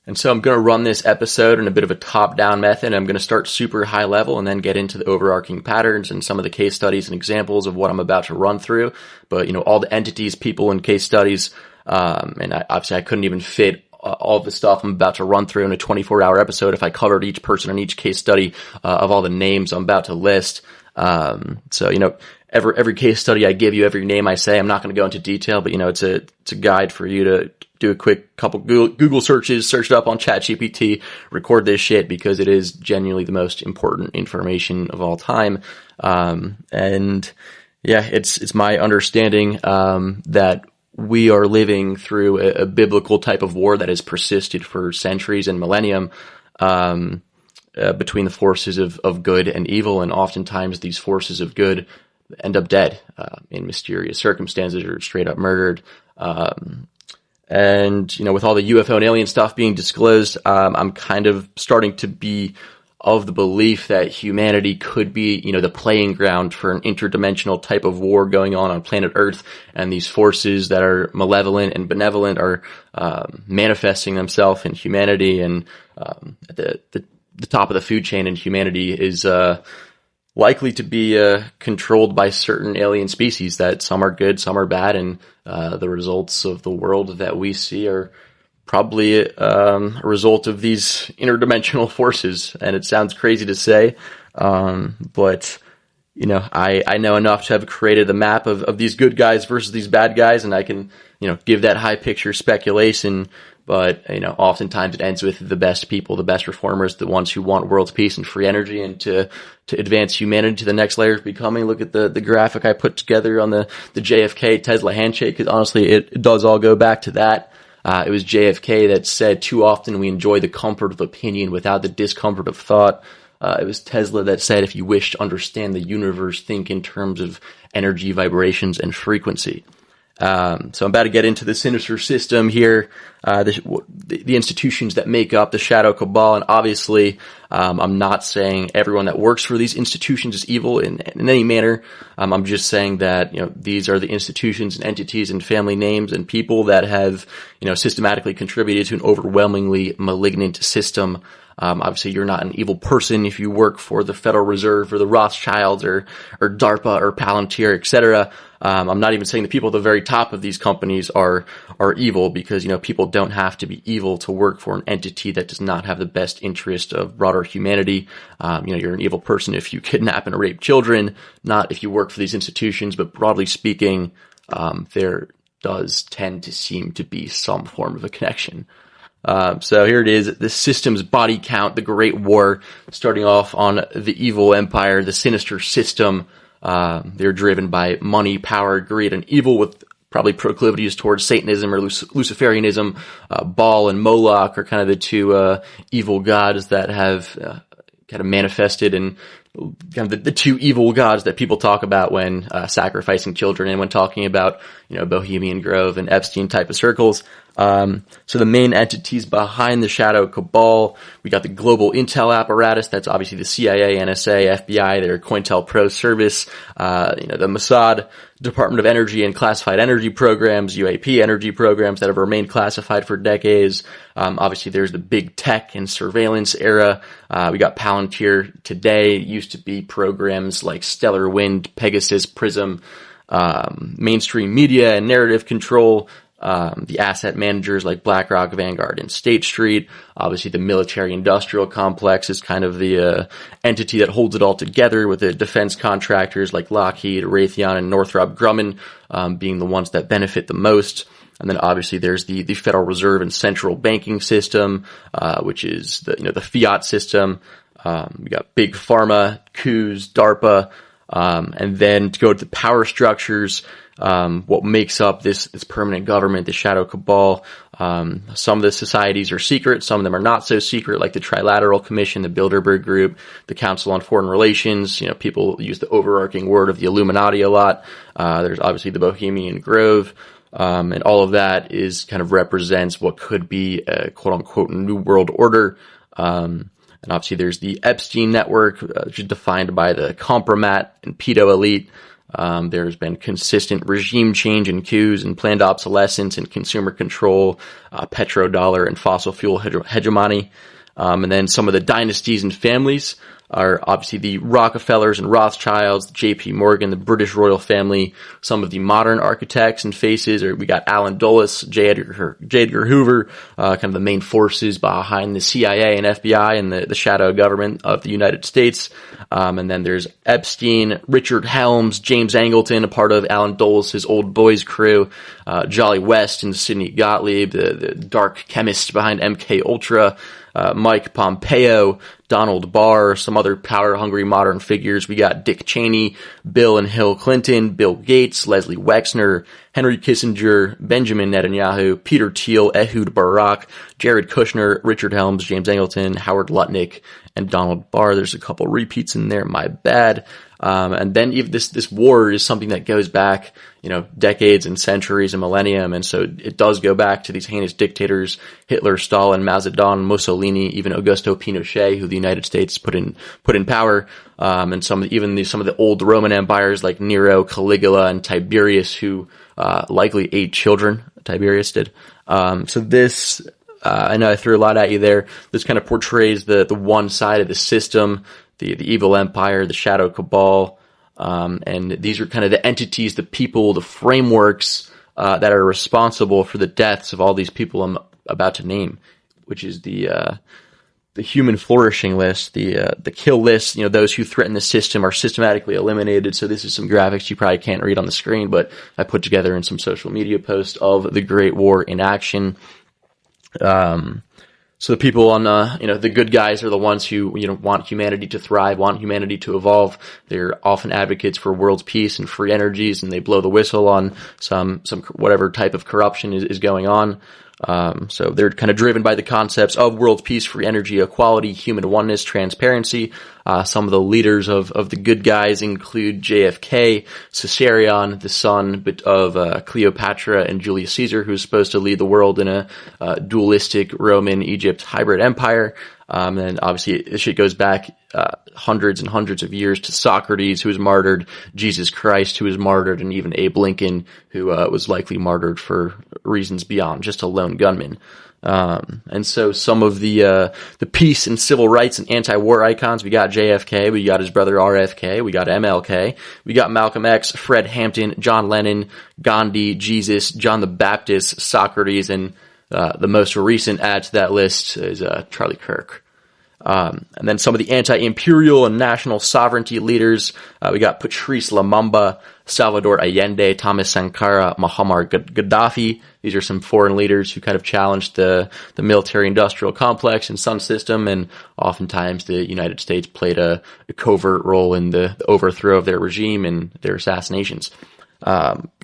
And so I'm going to run this episode in a bit of a top-down method. I'm going to start super high level and then get into the overarching patterns and some of the case studies and examples of what I'm about to run through. But, all the entities, people, and case studies, obviously I couldn't even fit all of the stuff I'm about to run through in a 24-hour episode if I covered each person and each case study of all the names I'm about to list. Every case study I give you, every name I say, I'm not going to go into detail, but it's a guide for you to do a quick couple Google searches, search it up on ChatGPT, record this shit because it is genuinely the most important information of all time. It's my understanding that we are living through a biblical type of war that has persisted for centuries and millennium between the forces of good and evil, and oftentimes these forces of good end up dead in mysterious circumstances or straight up murdered. With all the UFO and alien stuff being disclosed, I'm kind of starting to be of the belief that humanity could be, the playing ground for an interdimensional type of war going on planet Earth, and these forces that are malevolent and benevolent are manifesting themselves in humanity, and at the top of the food chain in humanity is likely to be controlled by certain alien species, that some are good, some are bad, and the results of the world that we see are probably a result of these interdimensional forces. And it sounds crazy to say, but I know enough to have created a map of these good guys versus these bad guys, and I can give that high picture speculation. But, oftentimes it ends with the best people, the best reformers, the ones who want world peace and free energy and to advance humanity to the next layer of becoming. Look at the graphic I put together on the JFK Tesla handshake, because honestly, it does all go back to that. It was JFK that said, "Too often we enjoy the comfort of opinion without the discomfort of thought." It was Tesla that said, "If you wish to understand the universe, think in terms of energy, vibrations, and frequency." So I'm about to get into the Sinister system here, the institutions that make up the Shadow Cabal, and obviously, I'm not saying everyone that works for these institutions is evil in any manner. I'm just saying that, these are the institutions and entities and family names and people that have, systematically contributed to an overwhelmingly malignant system. Obviously you're not an evil person if you work for the Federal Reserve or the Rothschilds or DARPA or Palantir, etc. I'm not even saying the people at the very top of these companies are evil, because, people don't have to be evil to work for an entity that does not have the best interest of broader humanity. You're an evil person if you kidnap and rape children, not if you work for these institutions, but broadly speaking, there does tend to seem to be some form of a connection. So here it is, the system's body count, the Great War, starting off on the evil empire, the Sinister system. They're driven by money, power, greed, and evil, with probably proclivities towards Satanism or Luciferianism. Baal and Moloch are kind of the two evil gods that have kind of manifested, and kind of the two evil gods that people talk about when sacrificing children and when talking about, Bohemian Grove and Epstein type of circles. So the main entities behind the Shadow Cabal, we got the global intel apparatus. That's obviously the CIA, NSA, FBI, their COINTELPRO service, the Mossad, Department of Energy and classified energy programs, UAP energy programs that have remained classified for decades. Obviously there's the big tech and surveillance era. We got Palantir today. It used to be programs like Stellar Wind, Pegasus, Prism, mainstream media and narrative control, the asset managers like BlackRock, Vanguard, and State Street. Obviously, the military-industrial complex is kind of the entity that holds it all together, with the defense contractors like Lockheed, Raytheon, and Northrop Grumman being the ones that benefit the most. And then obviously there's the Federal Reserve and central banking system, which is the fiat system. We got big pharma, coups, DARPA, and then to go to the power structures, what makes up this permanent government, the Shadow Cabal. Some of the societies are secret, some of them are not so secret, like the Trilateral Commission, the Bilderberg Group, the Council on Foreign Relations. People use the overarching word of the Illuminati a lot. There's obviously the Bohemian Grove, and all of that is kind of represents what could be a quote-unquote New World Order. And obviously there's the Epstein network, which is defined by the compromat and pedo elite. There's been consistent regime change and coups and planned obsolescence and consumer control, petrodollar and fossil fuel hegemony. And then some of the dynasties and families are obviously the Rockefellers and Rothschilds, J.P. Morgan, the British royal family, some of the modern architects and faces. Or we got Allen Dulles, J. Edgar Hoover, kind of the main forces behind the CIA and FBI and the shadow government of the United States. And then there's Epstein, Richard Helms, James Angleton, a part of Allen Dulles, his old boys crew, Jolly West and Sidney Gottlieb, the dark chemist behind MK Ultra, Mike Pompeo, Donald Barr, some other power-hungry modern figures. We got Dick Cheney, Bill and Hill Clinton, Bill Gates, Leslie Wexner, Henry Kissinger, Benjamin Netanyahu, Peter Thiel, Ehud Barak, Jared Kushner, Richard Helms, James Angleton, Howard Lutnick, and Donald Barr. There's a couple repeats in there, my bad. And then even this war is something that goes back, decades and centuries and millennium. And so it does go back to these heinous dictators, Hitler, Stalin, Mao Zedong, Mussolini, even Augusto Pinochet, who the United States put in power. And some of the old Roman empires like Nero, Caligula, and Tiberius, who, likely ate children. Tiberius did. So this, I know I threw a lot at you there. This kind of portrays the one side of the system, the evil empire, the shadow cabal, and these are kind of the entities, the people, the frameworks that are responsible for the deaths of all these people I'm about to name, which is the human flourishing list, the kill list. Those who threaten the system are systematically eliminated. So this is some graphics you probably can't read on the screen, but I put together in some social media posts of the Great War in action. So the people on, the good guys are the ones who, want humanity to thrive, want humanity to evolve. They're often advocates for world peace and free energies, and they blow the whistle on some whatever type of corruption is going on. So they're kind of driven by the concepts of world peace, free energy, equality, human oneness, transparency. Some of the leaders of the good guys include JFK, Caesarion, the son of Cleopatra and Julius Caesar, who's supposed to lead the world in a dualistic Roman-Egypt hybrid empire. And obviously this shit goes back hundreds and hundreds of years to Socrates, who was martyred, Jesus Christ, who was martyred, and even Abe Lincoln, who was likely martyred for reasons beyond just a lone gunman. And so some of the peace and civil rights and anti-war icons, we got JFK, we got his brother RFK, we got MLK, we got Malcolm X, Fred Hampton, John Lennon, Gandhi, Jesus, John the Baptist, Socrates, and the most recent add to that list is Charlie Kirk. And then some of the anti-imperial and national sovereignty leaders, we got Patrice Lumumba, Salvador Allende, Thomas Sankara, Muammar Gaddafi. These are some foreign leaders who kind of challenged the military-industrial complex and sun system, and oftentimes the United States played a covert role in the overthrow of their regime and their assassinations.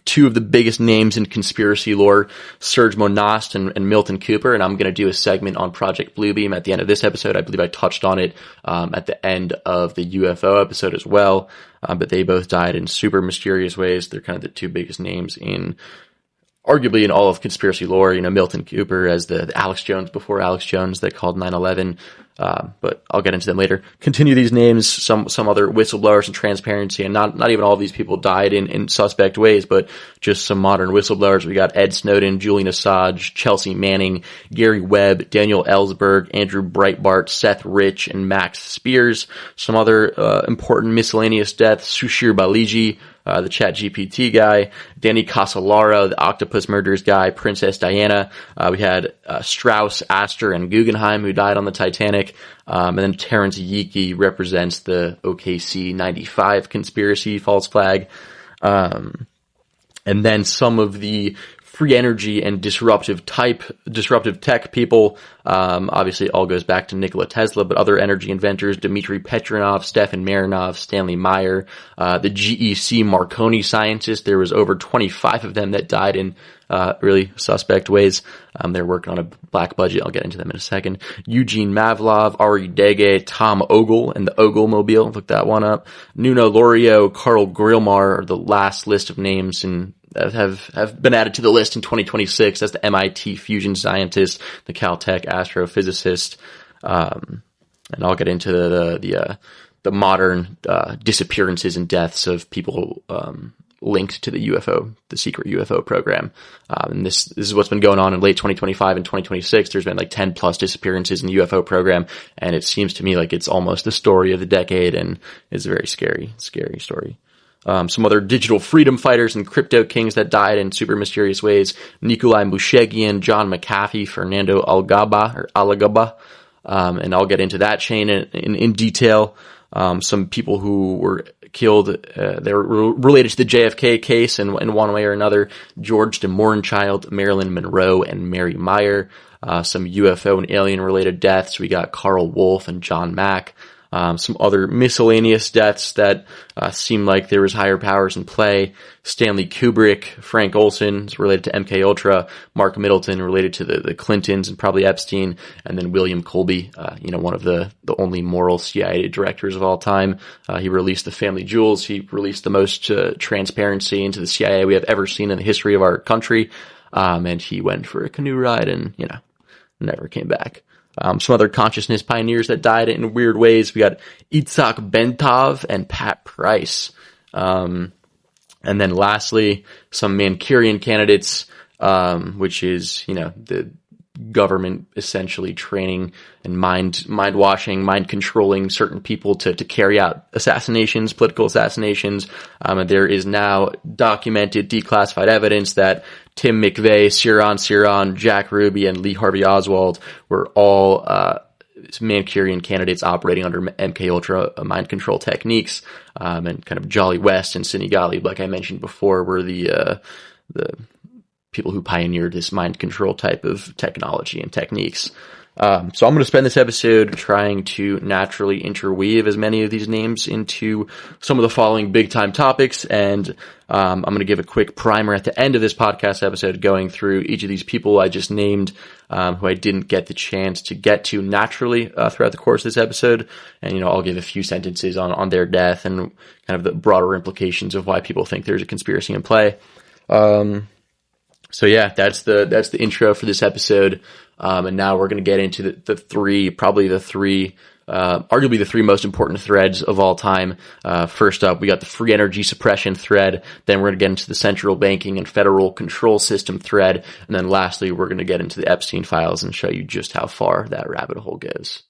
Two of the biggest names in conspiracy lore, Serge Monast and Milton Cooper, and I'm going to do a segment on Project Bluebeam at the end of this episode. I believe I touched on it at the end of the UFO episode as well, but they both died in super mysterious ways. They're kind of the two biggest names arguably in all of conspiracy lore. Milton Cooper as the Alex Jones before Alex Jones that called 9/11. But I'll get into them later. Continue these names, some other whistleblowers and transparency, and not even all of these people died in suspect ways, but just some modern whistleblowers. We got Ed Snowden, Julian Assange, Chelsea Manning, Gary Webb, Daniel Ellsberg, Andrew Breitbart, Seth Rich, and Max Spears. Some other important miscellaneous deaths, Sushir Baliji, the ChatGPT guy, Danny Casolaro, the Octopus Murders guy, Princess Diana. We had Strauss, Astor, and Guggenheim, who died on the Titanic. And then Terrence Yeaky represents the OKC 95 conspiracy false flag. And then some of the free energy and disruptive tech people. Obviously, it all goes back to Nikola Tesla, but other energy inventors, Dmitry Petronov, Stefan Marinov, Stanley Meyer, the GEC Marconi scientists. There was over 25 of them that died in really suspect ways. They're working on a black budget. I'll get into them in a second. Eugene Mavlov, Ari Dege, Tom Ogle, and the Ogle Mobile. Look that one up. Nuno Lorio, Carl Grillmar are the last list of names and have been added to the list in 2026. That's the MIT fusion scientist, the Caltech astrophysicist, and I'll get into the the modern disappearances and deaths of people linked to the secret UFO program. And this is what's been going on in late 2025 and 2026. There's been like 10 plus disappearances in the UFO program. And it seems to me like it's almost the story of the decade, and it's a very scary story. Some other digital freedom fighters and crypto kings that died in super mysterious ways: Nikolai Mushegian, John McAfee, Fernando Alagaba. And I'll get into that chain in detail. Some people who were killed, they were related to the JFK case in one way or another: George de Morenchild, Marilyn Monroe, and Mary Meyer. Some UFO and alien related deaths. We got Carl Wolf and John Mack. Some other miscellaneous deaths that seem like there was higher powers in play: Stanley Kubrick, Frank Olson is related to MK Ultra, Mark Middleton related to the Clintons and probably Epstein, and then William Colby, one of the only moral CIA directors of all time. He released the family jewels. He released the most transparency into the CIA we have ever seen in the history of our country. And he went for a canoe ride and, never came back. Some other consciousness pioneers that died in weird ways. We got Itzhak Bentov and Pat Price. And then lastly, some Manchurian candidates, which is, the government essentially training and mind washing, mind controlling certain people to carry out assassinations, political assassinations. And there is now documented, declassified evidence that Tim McVeigh, Ciaran, Jack Ruby, and Lee Harvey Oswald were all Manchurian candidates operating under MKUltra mind control techniques. And kind of Jolly West and Sidney Gottlieb, like I mentioned before, were the people who pioneered this mind control type of technology and techniques. So I'm going to spend this episode trying to naturally interweave as many of these names into some of the following big time topics. And I'm going to give a quick primer at the end of this podcast episode, going through each of these people I just named, who I didn't get the chance to get to naturally throughout the course of this episode. And, I'll give a few sentences on their death and kind of the broader implications of why people think there's a conspiracy in play. So yeah, that's the intro for this episode. And now we're going to get into arguably the three most important threads of all time. First up, we got the free energy suppression thread. Then we're going to get into the central banking and federal control system thread. And then lastly, we're going to get into the Epstein files and show you just how far that rabbit hole goes.